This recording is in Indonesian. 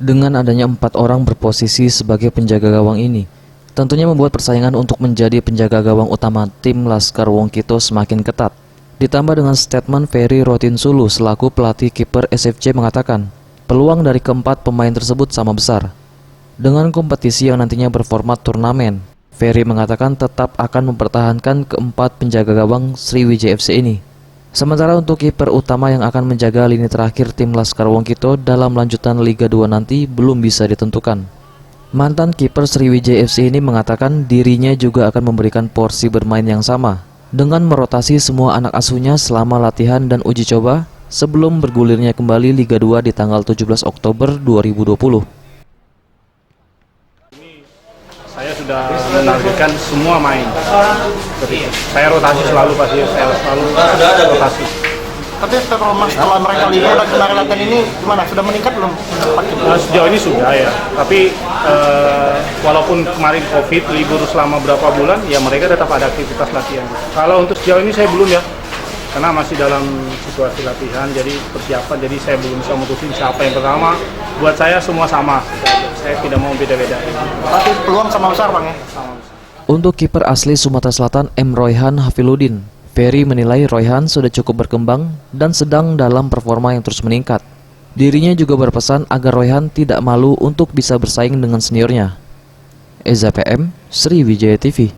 Dengan adanya 4 orang berposisi sebagai penjaga gawang ini, tentunya membuat persaingan untuk menjadi penjaga gawang utama tim Laskar Wongkito semakin ketat. Ditambah dengan statement Ferry Rotinsulu selaku pelatih kiper SFC mengatakan, peluang dari keempat pemain tersebut sama besar. Dengan kompetisi yang nantinya berformat turnamen, Ferry mengatakan tetap akan mempertahankan keempat penjaga gawang Sriwijaya FC ini. Sementara untuk kiper utama yang akan menjaga lini terakhir tim Laskar Wongkito dalam lanjutan Liga 2 nanti belum bisa ditentukan. Mantan kiper Sriwijaya FC ini mengatakan dirinya juga akan memberikan porsi bermain yang sama dengan merotasi semua anak asuhnya selama latihan dan uji coba sebelum bergulirnya kembali Liga 2 di tanggal 17 Oktober 2020. Saya sudah menargetkan semua main. Saya rotasi selalu pasti, saya selalu rotasi. Tapi setelah mereka libur dan kemarin latihan ini gimana? Sudah meningkat belum? Sejauh ini sudah ya. Tapi walaupun kemarin COVID libur selama berapa bulan, ya mereka tetap ada aktivitas latihan. Kalau untuk sejauh ini saya belum ya, karena masih dalam situasi latihan, jadi persiapan. Jadi saya belum bisa memutuskan siapa yang pertama. Buat saya semua sama. Saya tidak mau beda-beda. Tapi peluang sama besar Bang ya? Sama besar. Untuk kiper asli Sumatera Selatan M. Royhan Hafiludin, Ferry menilai Royhan sudah cukup berkembang dan sedang dalam performa yang terus meningkat. Dirinya juga berpesan agar Royhan tidak malu untuk bisa bersaing dengan seniornya. Eza PM, Sriwijaya TV.